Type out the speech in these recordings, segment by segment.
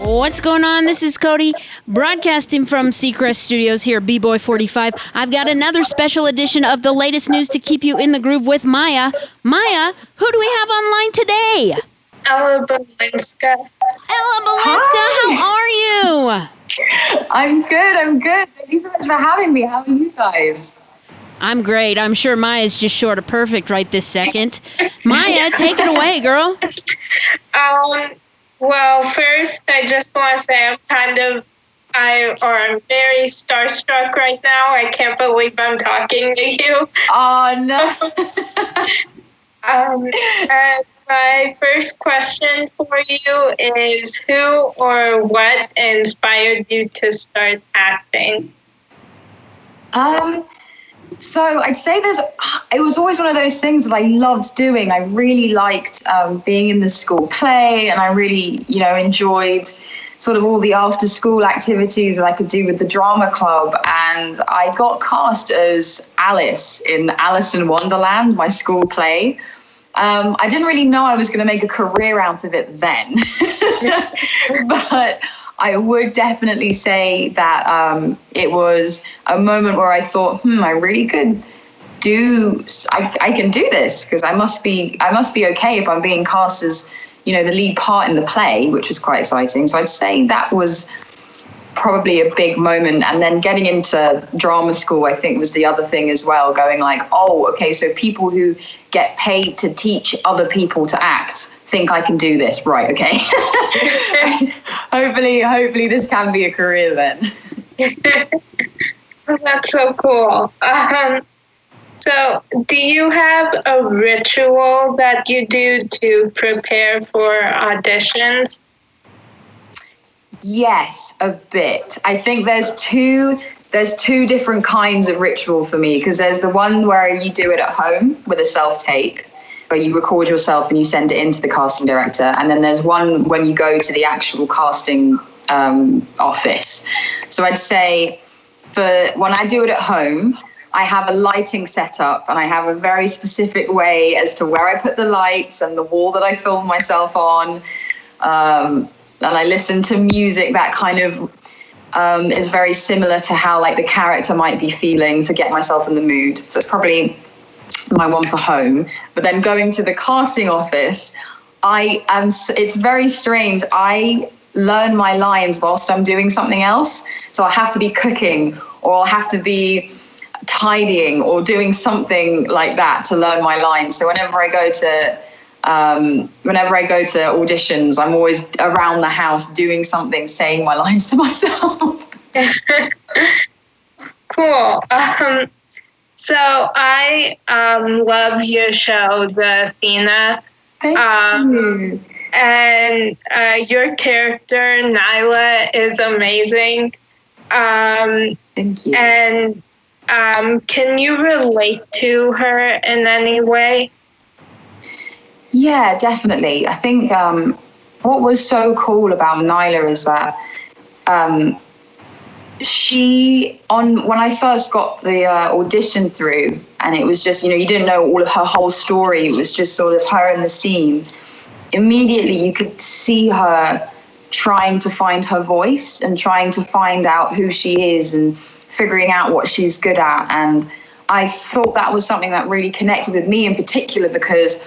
What's going on? This is Cody, broadcasting from Seacrest Studios here at B-Boy 45. I've got another special edition of the latest news to keep you in the groove with Maya. Maya, who do we have online today? Ella Balinska. Ella Balinska, how are you? I'm good. Thank you so much for having me. How are you guys? I'm great. I'm sure Maya's just short of perfect right this second. Maya, take it away, girl. Well, first, I just want to say I'm very starstruck right now. I can't believe I'm talking to you. Oh, no. And my first question for you is, who or what inspired you to start acting? So I'd say it was always one of those things that I loved doing. I really liked being in the school play, and I really, enjoyed sort of all the after school activities that I could do with the drama club. And I got cast as Alice in Alice in Wonderland, my school play. I didn't really know I was going to make a career out of it then, but I would definitely say that it was a moment where I thought, I really could I can do this, because I must be okay if I'm being cast as, the lead part in the play, which was quite exciting. So I'd say that was probably a big moment. And then getting into drama school, I think, was the other thing as well, going like, oh, okay, so people who get paid to teach other people to act think I can do this, right? Okay. hopefully this can be a career then. That's so cool. So do you have a ritual that you do to prepare for auditions? Yes, a bit. I think there's two different kinds of ritual for me, because there's the one where you do it at home with a self-tape, where you record yourself and you send it in to the casting director. And then there's one when you go to the actual casting office. So I'd say when I do it at home, I have a lighting setup, and I have a very specific way as to where I put the lights and the wall that I film myself on. And I listen to music that kind of is very similar to how like the character might be feeling, to get myself in the mood. So it's probably my one for home. But then going to the casting office, it's very strange. I learn my lines whilst I'm doing something else. So I have to be cooking, or I'll have to be tidying, or doing something like that to learn my lines. So whenever I go to auditions, I'm always around the house doing something, saying my lines to myself. Cool. So I love your show, The Athena. Thank you. And your character, Nyla, is amazing. Thank you. And can you relate to her in any way? Yeah, definitely. I think what was so cool about Nyla is that when I first got the audition through, and it was just, you didn't know all of her whole story. It was just sort of her in the scene. Immediately, you could see her trying to find her voice and trying to find out who she is and figuring out what she's good at. And I thought that was something that really connected with me in particular, because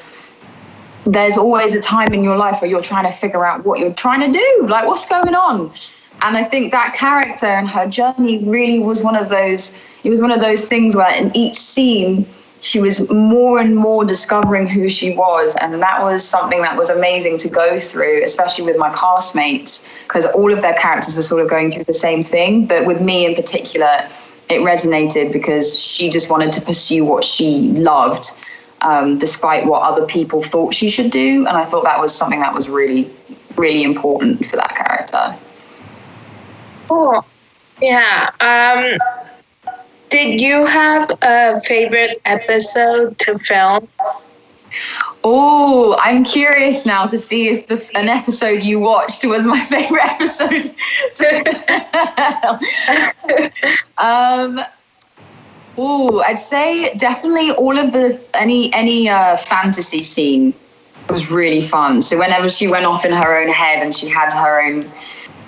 there's always a time in your life where you're trying to figure out what you're trying to do, like what's going on. And I think that character and her journey really was one of those things where in each scene, she was more and more discovering who she was. And that was something that was amazing to go through, especially with my castmates, because all of their characters were sort of going through the same thing. But with me in particular, it resonated because she just wanted to pursue what she loved, despite what other people thought she should do. And I thought that was something that was really, really important for that character. Cool. Yeah. Did you have a favorite episode to film? Oh, I'm curious now to see if an episode you watched was my favorite episode. I'd say definitely all of any fantasy scene was really fun. So whenever she went off in her own head and she had her own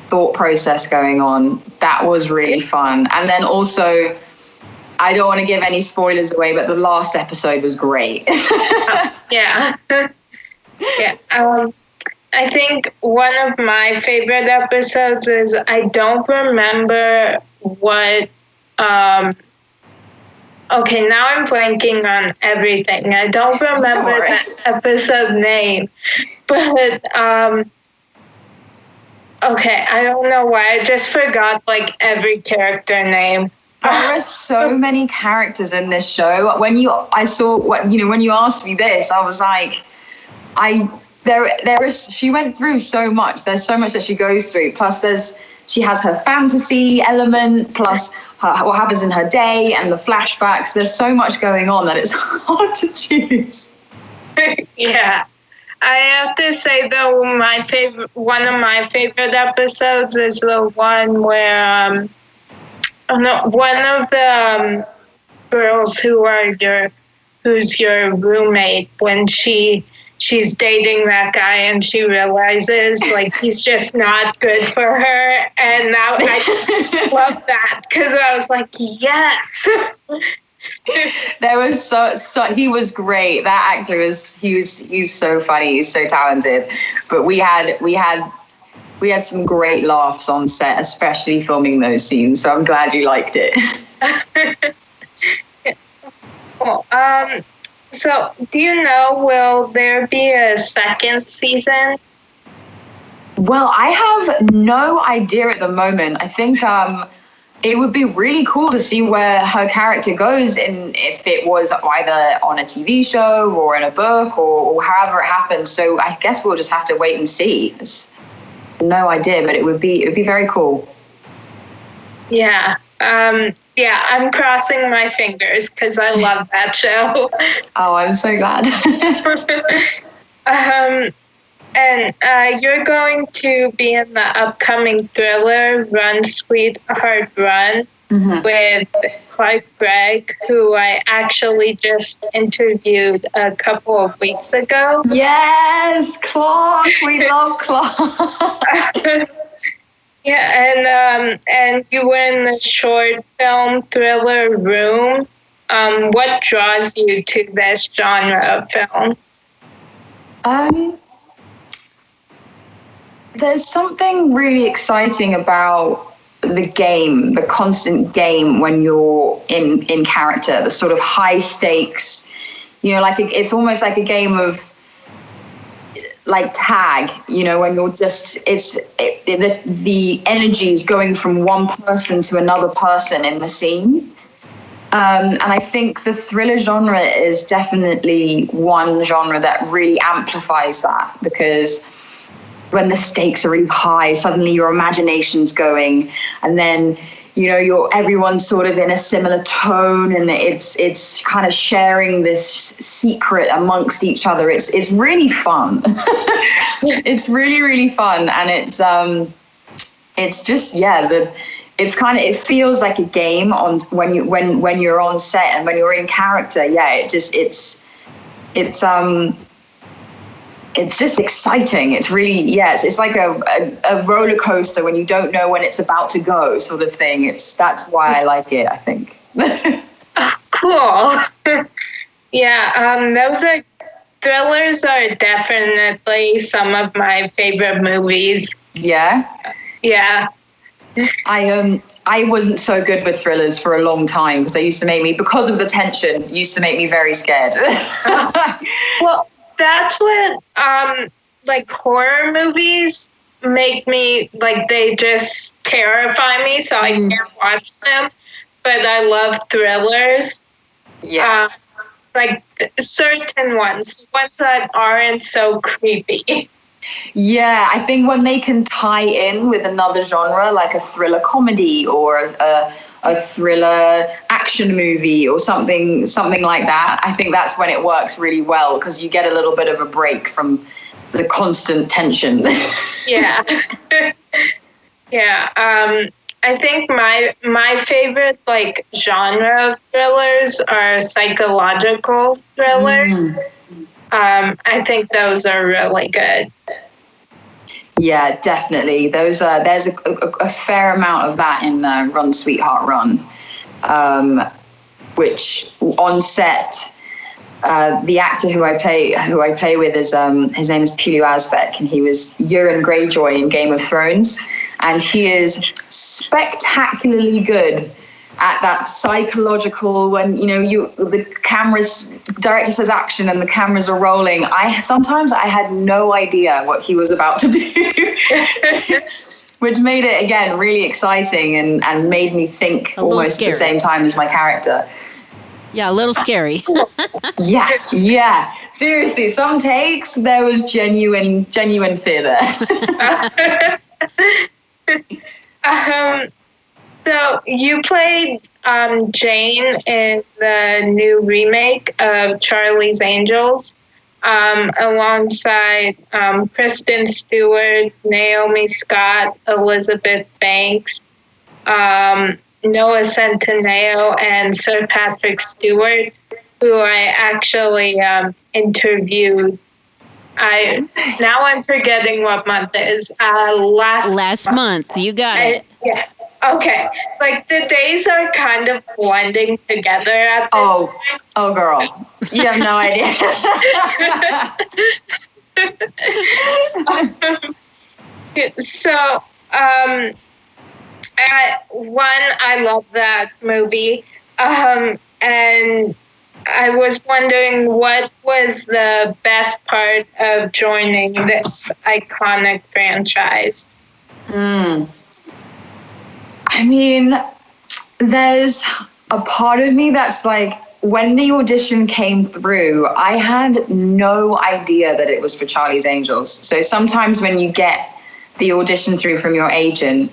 thought process going on, that was really fun. And then also, I don't want to give any spoilers away, but the last episode was great. Yeah. Yeah. I think one of my favorite episodes is, I don't remember what, okay, now I'm blanking on everything. I don't remember that episode name, but, okay, I don't know why. I just forgot like every character name. There are so many characters in this show. When you asked me this, I was like, she went through so much. There's so much that she goes through. Plus she has her fantasy element, plus what happens in her day and the flashbacks. There's so much going on that it's hard to choose. Yeah. I have to say though, one of my favorite episodes is the one where one of the girls who's your roommate, when she's dating that guy and she realizes like he's just not good for her, and now I love that because I was like, yes. There was so he was great. That actor he's so funny. He's so talented. But we had some great laughs on set, especially filming those scenes. So I'm glad you liked it. Cool. So do you know, will there be a second season? Well, I have no idea at the moment. I think it would be really cool to see where her character goes, if it was either on a TV show or in a book or however it happens. So I guess we'll just have to wait and see. No idea, but it would be very cool. Yeah. Yeah, I'm crossing my fingers because I love that show. Oh, I'm so glad. And you're going to be in the upcoming thriller Run, Sweetheart, Run, with Clark Gregg, who I actually just interviewed a couple of weeks ago. Yes, Clark. We love Clark. Yeah, and you were in the short film thriller Room. What draws you to this genre of film? There's something really exciting about the constant game when you're in character, the sort of high stakes, like it's almost like a game of like tag, when you're just, the energy is going from one person to another person in the scene. And I think the thriller genre is definitely one genre that really amplifies that, because when the stakes are really high, suddenly your imagination's going, and then everyone's sort of in a similar tone, and it's kind of sharing this secret amongst each other. It's really fun. It's really, really fun, and it's just it feels like a game on when you're on set and when you're in character. Yeah, it's just exciting. It's really, it's like a roller coaster when you don't know when it's about to go, sort of thing. That's why I like it, I think. Cool. Yeah, thrillers are definitely some of my favorite movies. Yeah? Yeah. I wasn't so good with thrillers for a long time because because of the tension, used to make me very scared. Well, that's what like horror movies make me, like, they just terrify me, so I can't watch them. But I love thrillers. Yeah. Like certain ones that aren't so creepy. Yeah, I think when they can tie in with another genre, like a thriller comedy or a thriller action movie or something like that, I think that's when it works really well, because you get a little bit of a break from the constant tension. Yeah. Yeah. I think my favorite genre of thrillers are psychological thrillers. I think those are really good. Yeah, definitely. There's a fair amount of that in Run, Sweetheart, Run, which on set, the actor who I play with is his name is Pulu Asbeck, and he was Euron Greyjoy in Game of Thrones, and he is spectacularly good at that psychological, when the director says action and the cameras are rolling. Sometimes I had no idea what he was about to do. Which made it, again, really exciting and made me think almost at the same time as my character. Yeah, a little scary. Yeah. Seriously, some takes, there was genuine fear there. So you played Jane in the new remake of Charlie's Angels, alongside Kristen Stewart, Naomi Scott, Elizabeth Banks, Noah Centineo, and Sir Patrick Stewart, who I actually interviewed. Now I'm forgetting what month it is. Last month. You got it. Yeah. Okay. Like, the days are kind of blending together at this point. Oh, girl. You have no idea. So, I love that movie. And I was wondering, what was the best part of joining this iconic franchise? I mean, there's a part of me that's like, when the audition came through, I had no idea that it was for Charlie's Angels. So sometimes when you get the audition through from your agent,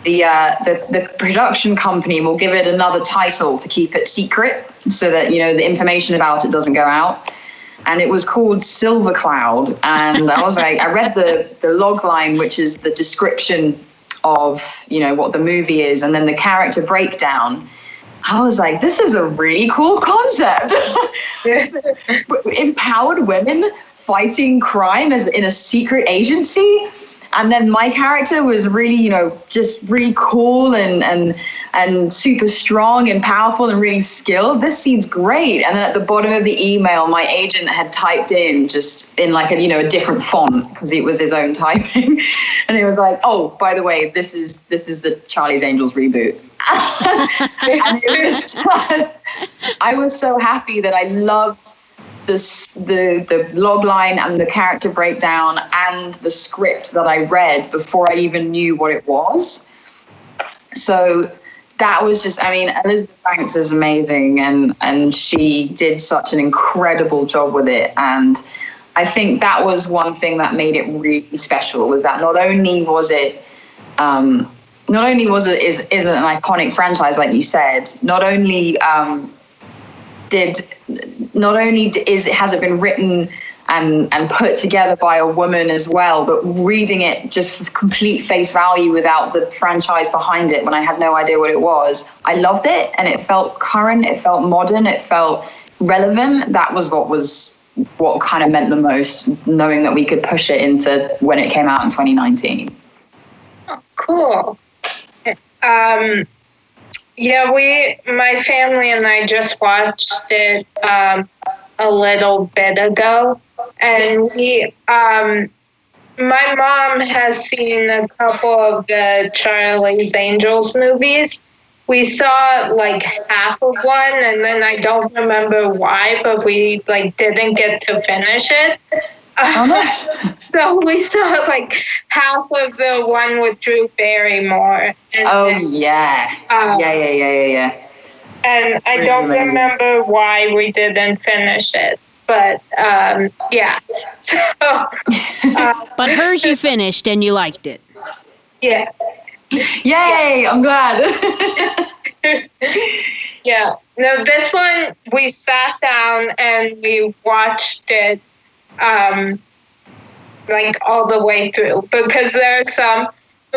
the production company will give it another title to keep it secret so that, the information about it doesn't go out. And it was called Silver Cloud. And I was like, I read the log line, which is the description of, what the movie is, and then the character breakdown. I was like, this is a really cool concept. Empowered women fighting crime as in a secret agency. And then my character was really, just really cool and super strong and powerful and really skilled. This seems great. And then at the bottom of the email, my agent had typed in, just in like a different font, because it was his own typing. And it was like, oh, by the way, this is the Charlie's Angels reboot. And it was just, I was so happy that I loved the log line and the character breakdown and the script that I read before I even knew what it was. So that was just, Elizabeth Banks is amazing, and she did such an incredible job with it. And I think that was one thing that made it really special, was that not only is it an iconic franchise, like you said, not only has it been written and put together by a woman as well, but reading it just with complete face value without the franchise behind it, when I had no idea what it was, I loved it, and it felt current, it felt modern, it felt relevant. That was what kind of meant the most, knowing that we could push it into when it came out in 2019. Oh, cool. My family and I just watched it a little bit ago, and my mom has seen a couple of the Charlie's Angels movies. We saw like half of one, and then I don't remember why, but we didn't get to finish it. So we saw like half of the one with Drew Barrymore. And yeah. And I don't remember why we didn't finish it, but yeah. So, but hers you finished and you liked it. Yeah. Yay! Yeah. I'm glad. Yeah. No, this one we sat down and we watched it all the way through, because there are some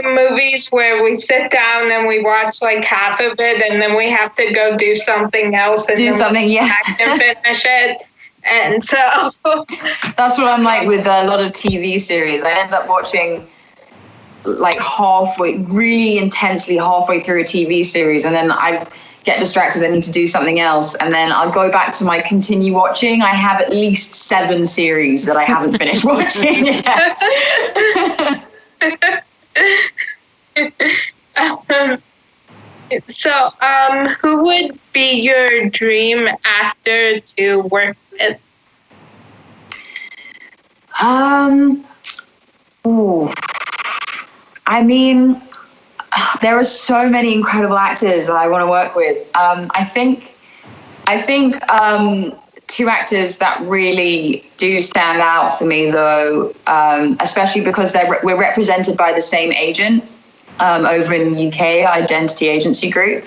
movies where we sit down and we watch half of it, and then we have to go do something else and and finish it. And so That's what I'm like with a lot of TV series. I end up watching like really intensely halfway through a TV series, and then I get distracted. I need to do something else, and then I'll go back to my continue watching. I have at least 7 series that I haven't finished watching yet. So, who would be your dream actor to work with? I mean, there are so many incredible actors that I want to work with. I think 2 actors that really do stand out for me, though, especially because we're represented by the same agent over in the UK, Identity Agency Group,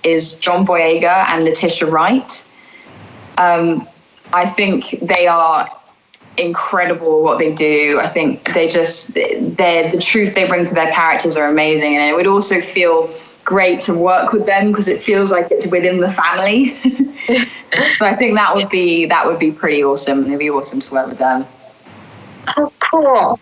is John Boyega and Letitia Wright. I think they are incredible at what they do. I think the truth they bring to their characters are amazing, and it would also feel great to work with them because it feels like it's within the family. So I think that would be pretty awesome. It'd be awesome to work with them. Oh, cool.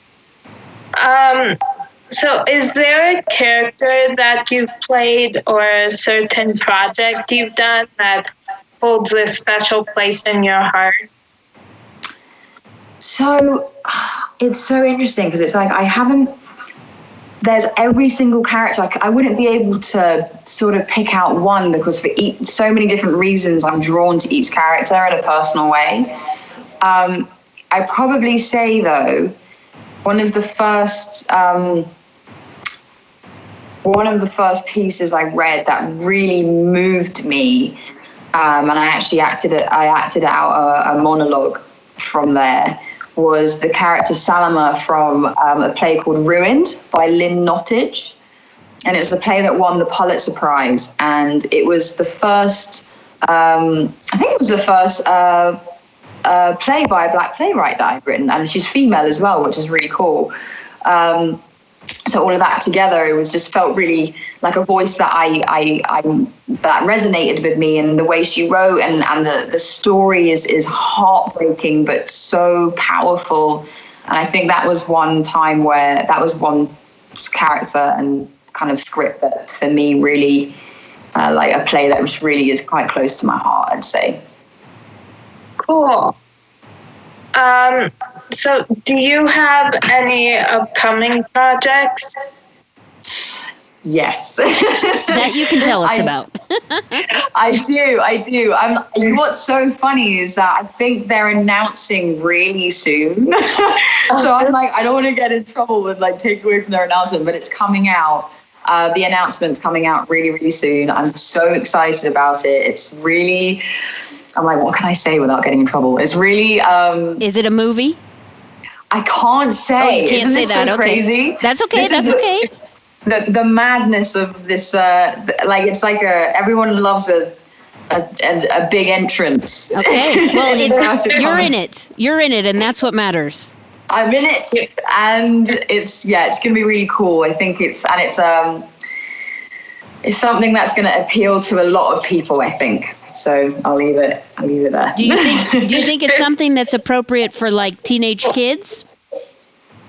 So is there a character that you've played or a certain project you've done that holds a special place in your heart? So it's so interesting because it's like there's every single character. I wouldn't be able to sort of pick out one because for so many different reasons I'm drawn to each character in a personal way. I probably say, though, one of the first pieces I read that really moved me, and I actually acted out a monologue from there, was the character Salama from a play called Ruined by Lynn Nottage. And it was a play that won the Pulitzer Prize. And it was the first, play by a Black playwright that I've written. And she's female as well, which is really cool. So all of that together, it was just felt really like a voice that that resonated with me, and the way she wrote and the story is heartbreaking but so powerful. And I think that was one time where that was one character and kind of script that for me really like a play that really is quite close to my heart, I'd say. Cool. So do you have any upcoming projects? Yes. That you can tell us about. I do. What's so funny is that I think they're announcing really soon. So I'm like, I don't want to get in trouble with like take away from their announcement, but it's coming out. The announcement's coming out really, really soon. I'm so excited about it. It's really, I'm like, what can I say without getting in trouble? It's really... Is it a movie? I can't say. Oh, you can't say that. So okay. Crazy? That's okay. That's okay. The madness of this, like it's like everyone loves a big entrance. Okay. Well, you're in it. You're in it, and that's what matters. I'm in it, and it's going to be really cool. I think it's something that's going to appeal to a lot of people, I think. So I'll leave it there. Do you think it's something that's appropriate for like teenage kids?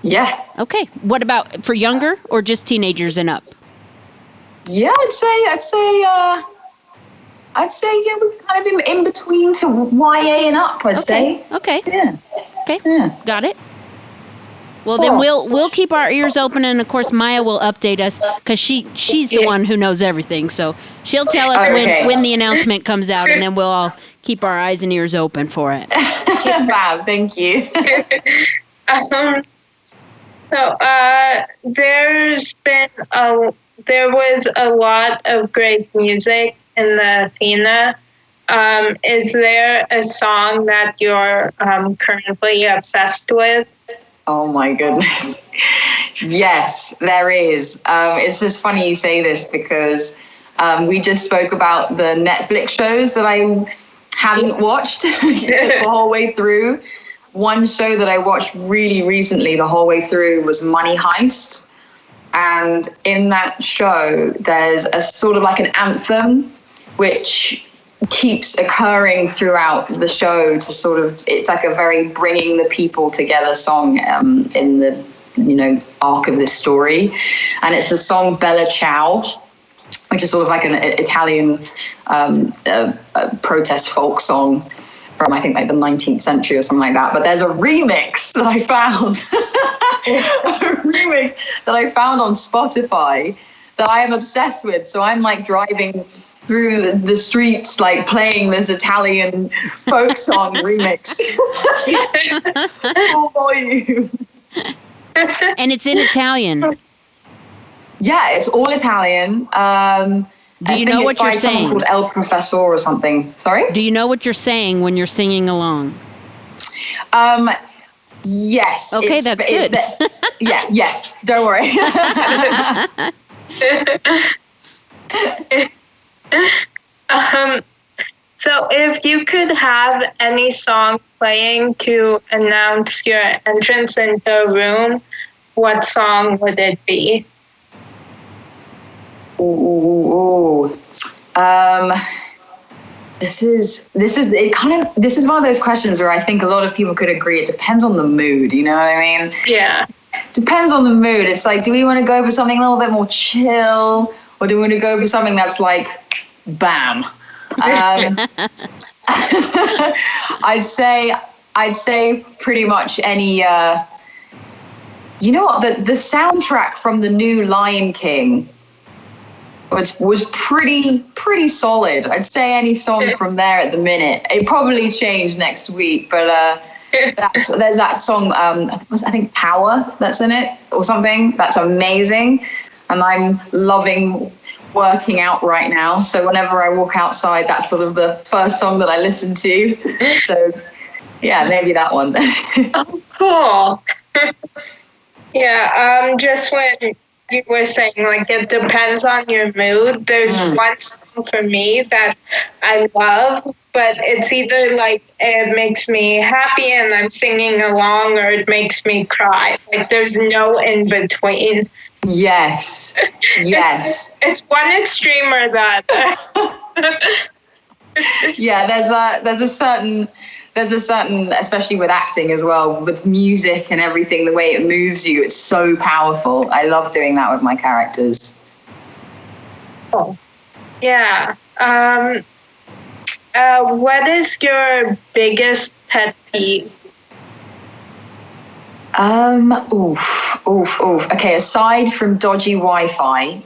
Yeah. Okay. What about for younger or just teenagers and up? Yeah, I'd say yeah, we're kind of in between to YA and up, I'd say. Okay. Yeah. Okay. Yeah. Got it. Well, then we'll keep our ears open, and of course Maya will update us because she's the one who knows everything. So she'll tell us when the announcement comes out, and then we'll all keep our eyes and ears open for it. Wow, thank you. So there was a lot of great music in the Athena. Is there a song that you're currently obsessed with? Oh my goodness. Yes, there is. It's just funny you say this because we just spoke about the Netflix shows that I hadn't watched the whole way through. One show that I watched really recently the whole way through was Money Heist. And in that show, there's a sort of like an anthem, which keeps occurring throughout the show to sort of, it's like a very bringing the people together song in the, arc of this story. And it's the song Bella Ciao, which is sort of like an Italian protest folk song from, I think, like the 19th century or something like that. But there's a remix that I found, on Spotify that I am obsessed with. So I'm like driving through the streets, like playing this Italian folk song remix. Full volume. And it's in Italian. Yeah, it's all Italian. Do you know what you're saying? Someone called El Professor or something. Sorry? Do you know what you're saying when you're singing along? Yes. Okay, that's good. Yes. Don't worry. So if you could have any song playing to announce your entrance into a room, what song would it be? This is one of those questions where I think a lot of people could agree it depends on the mood, you know what I mean? Yeah. Depends on the mood. It's like, do we want to go for something a little bit more chill, or do we want to go for something that's like bam? I'd say pretty much any you know what, the soundtrack from the new Lion King was pretty solid. I'd say any song from there at the minute. It probably changed next week, but there's that song, I think Power, that's in it or something. That's amazing, and I'm loving working out right now. So whenever I walk outside, that's sort of the first song that I listen to. So yeah, maybe that one. Oh, cool. Yeah, just when you were saying, like, it depends on your mood, there's one song for me that I love, but it's either like it makes me happy and I'm singing along, or it makes me cry. Like, there's no in between. Yes. It's one extreme or that. Yeah, there's a certain, especially with acting as well, with music and everything, the way it moves you, it's so powerful. I love doing that with my characters. Oh. Yeah. What is your biggest pet peeve? Okay, aside from dodgy Wi-Fi,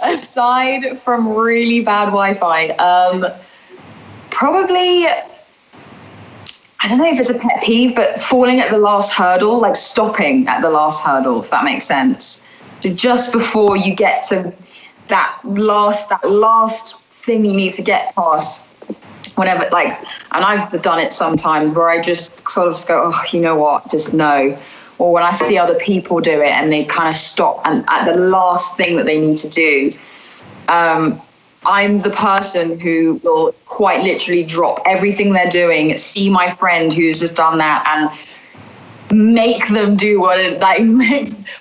aside from really bad Wi-Fi, probably, I don't know if it's a pet peeve, but falling at the last hurdle, like stopping at the last hurdle, if that makes sense. So just before you get to that last thing you need to get past, whenever, like, and I've done it sometimes where I just sort of go, oh, you know what, just no. Or when I see other people do it and they kind of stop and at the last thing that they need to do, I'm the person who will quite literally drop everything they're doing, see my friend who's just done that, and make them do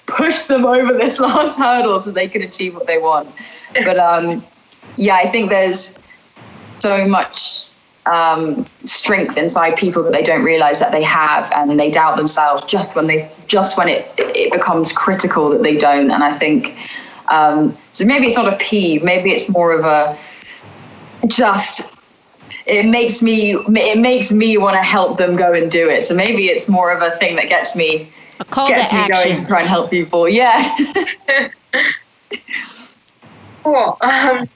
push them over this last hurdle so they can achieve what they want. But yeah, I think there's so much strength inside people that they don't realize that they have, and they doubt themselves just when it becomes critical that they don't. And I think so maybe it's not a peeve, maybe it's more of a it makes me want to help them go and do it. So maybe it's more of a thing that gets me going to try and help people. Yeah. Cool. I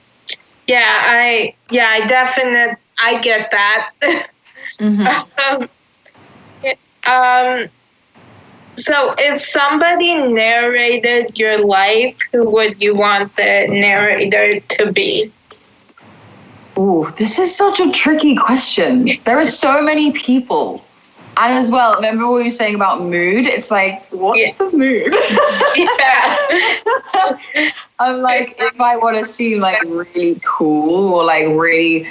definitely, I get that. Mm-hmm. So if somebody narrated your life, who would you want the narrator to be? Ooh, this is such a tricky question. There are so many people. And as well, remember what we were saying about mood? It's like, what's the mood? Yeah. I'm like, if I want to seem like really cool or like really,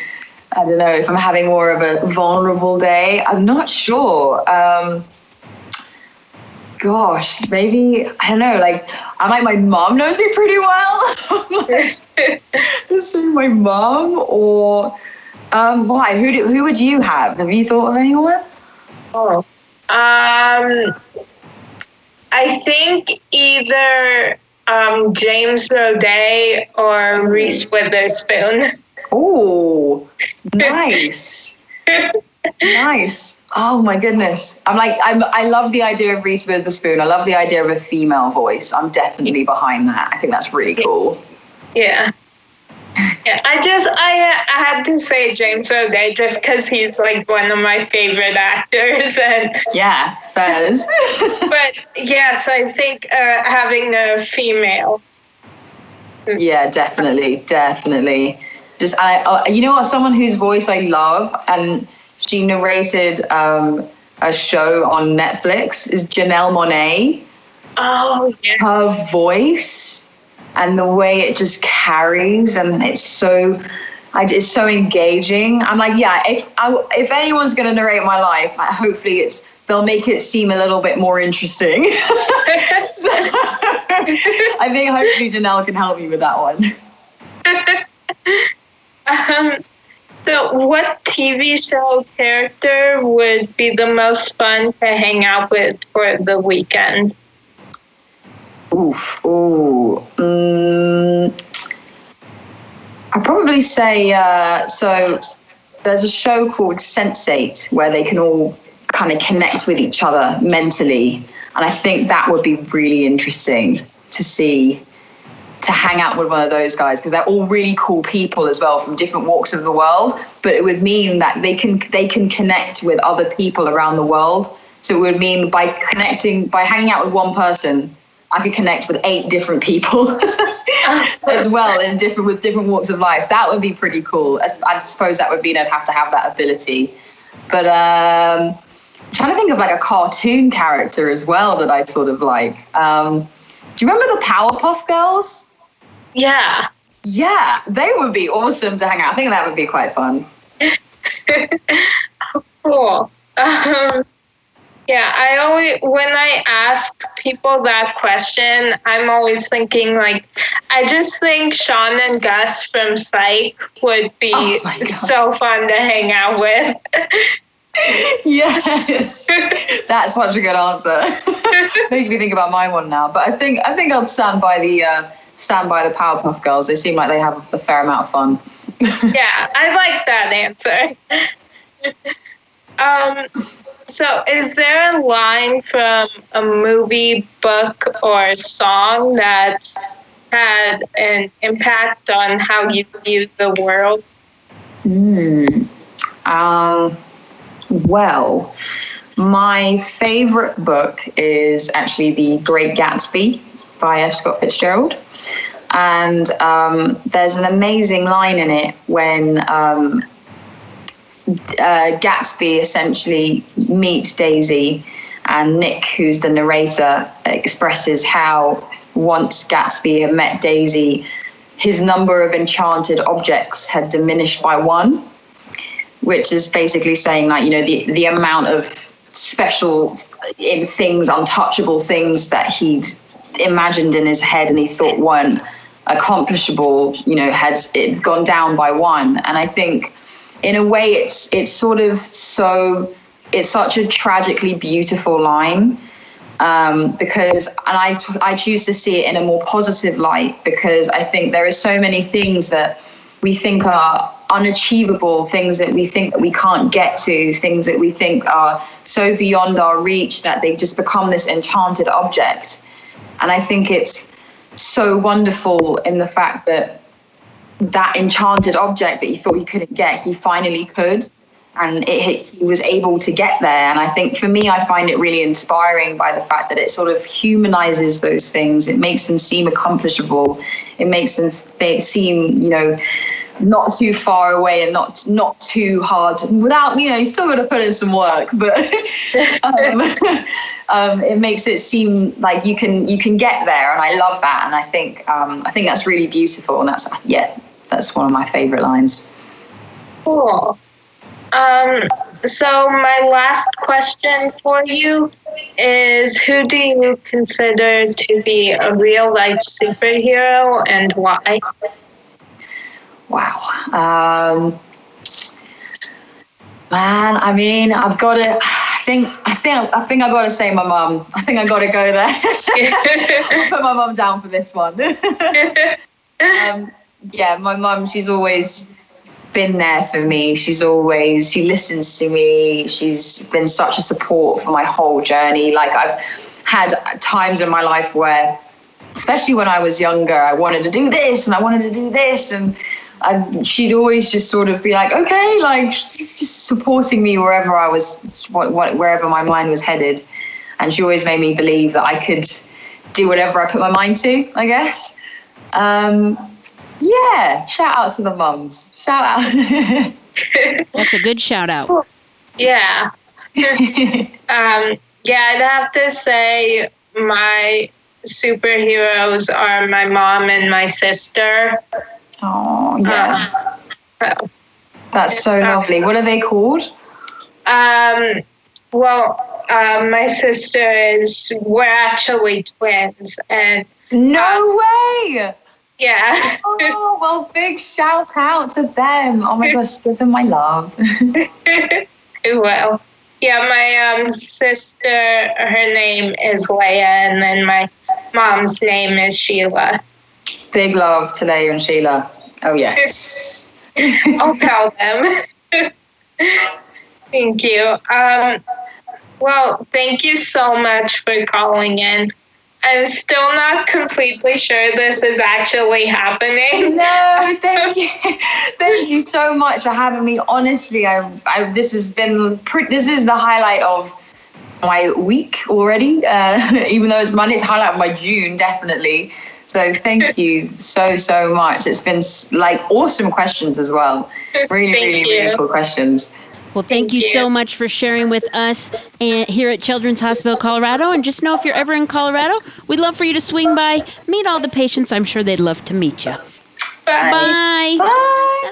I don't know, if I'm having more of a vulnerable day, I'm not sure. Gosh, maybe, I don't know, like, I'm like, my mom knows me pretty well. So my mum or why? Who would you have? Have you thought of anyone? Oh. I think either James O'Day or Reese Witherspoon. Oh, nice. Nice. Oh my goodness. I love the idea of Reese Witherspoon. I love the idea of a female voice. I'm definitely behind that. I think that's really cool. Yeah. Yeah, I had to say James O'Day just because he's like one of my favorite actors, and yeah, fairs. But yes, I think having a female. Yeah, definitely. Just you know what? Someone whose voice I love, and she narrated a show on Netflix, is Janelle Monáe. Oh yeah. Her voice. And the way it just carries, and it's so engaging. I'm like, yeah, if anyone's going to narrate my life, hopefully they'll make it seem a little bit more interesting. So, I think hopefully Janelle can help me with that one. So what TV show character would be the most fun to hang out with for the weekend? Oof. Ooh. I'd probably say, so there's a show called Sense8 where they can all kind of connect with each other mentally. And I think that would be really interesting to hang out with one of those guys, because they're all really cool people as well from different walks of the world. But it would mean that they can connect with other people around the world. So it would mean by hanging out with one person, I could connect with 8 different people as well with different walks of life. That would be pretty cool. I suppose that would mean I'd have to have that ability. But I'm trying to think of like a cartoon character as well that I sort of like. Do you remember the Powerpuff Girls? Yeah. Yeah, they would be awesome to hang out. I think that would be quite fun. Cool. Yeah, when I ask people that question, I'm always thinking like, I just think Sean and Gus from Psych would be so fun to hang out with. Yes, that's such a good answer. Make me think about my one now, but I think I'll stand by the Powerpuff Girls. They seem like they have a fair amount of fun. Yeah, I like that answer. So is there a line from a movie, book, or song that's had an impact on how you view the world? Well, my favorite book is actually The Great Gatsby by F. Scott Fitzgerald. And there's an amazing line in it when Gatsby essentially meets Daisy, and Nick, who's the narrator, expresses how once Gatsby had met Daisy, his number of enchanted objects had diminished by 1, which is basically saying, like, you know, the amount of special things, untouchable things that he'd imagined in his head and he thought weren't accomplishable, you know, had it gone down by 1. And I think in a way it's sort of it's such a tragically beautiful line, because I choose to see it in a more positive light, because I think there are so many things that we think are unachievable, things that we think that we can't get to, things that we think are so beyond our reach that they've just become this enchanted object. And I think it's so wonderful in the fact that enchanted object that he thought he couldn't get, he finally could, and he was able to get there. And I think for me, I find it really inspiring by the fact that it sort of humanizes those things. It makes them seem accomplishable. It makes them seem, you know, not too far away and not too hard, without, you know, you still got to put in some work, but it makes it seem like you can get there. And I love that. And I think that's really beautiful. And that's one of my favorite lines. Cool. So my last question for you is, who do you consider to be a real life superhero and why? Wow. Man, I mean, I've got to. I think I've got to say my mum. I think I've got to go there. I'll put my mum down for this one. Yeah, my mum, she's always been there for me. She listens to me. She's been such a support for my whole journey. Like, I've had times in my life where, especially when I was younger, I wanted to do this and I wanted to do this, and she'd always just sort of be like, okay, like just supporting me wherever I was, wherever my mind was headed. And she always made me believe that I could do whatever I put my mind to, I guess. Yeah, shout out to the mums. Shout out. That's a good shout out. Yeah. Yeah, I'd have to say my superheroes are my mom and my sister. Oh, yeah. That's so lovely. What are they called? Well, my sister we're actually twins. And no way! Yeah. Oh, well, big shout out to them. Oh my gosh, give them my love. Well, yeah, my sister, her name is Leia, and then my mom's name is Sheila. Big love to Leia and Sheila. Oh, yes. I'll tell them. Thank you. Well, thank you so much for calling in. I'm still not completely sure this is actually happening. No, thank you. Thank you so much for having me. Honestly, this is the highlight of my week already. Even though it's Monday, it's highlight of my June, definitely. So thank you so much. It's been like awesome questions as well. Really cool questions. Well, thank you so much for sharing with us here at Children's Hospital Colorado. And just know, if you're ever in Colorado, we'd love for you to swing by, meet all the patients. I'm sure they'd love to meet you. Bye. Bye. Bye.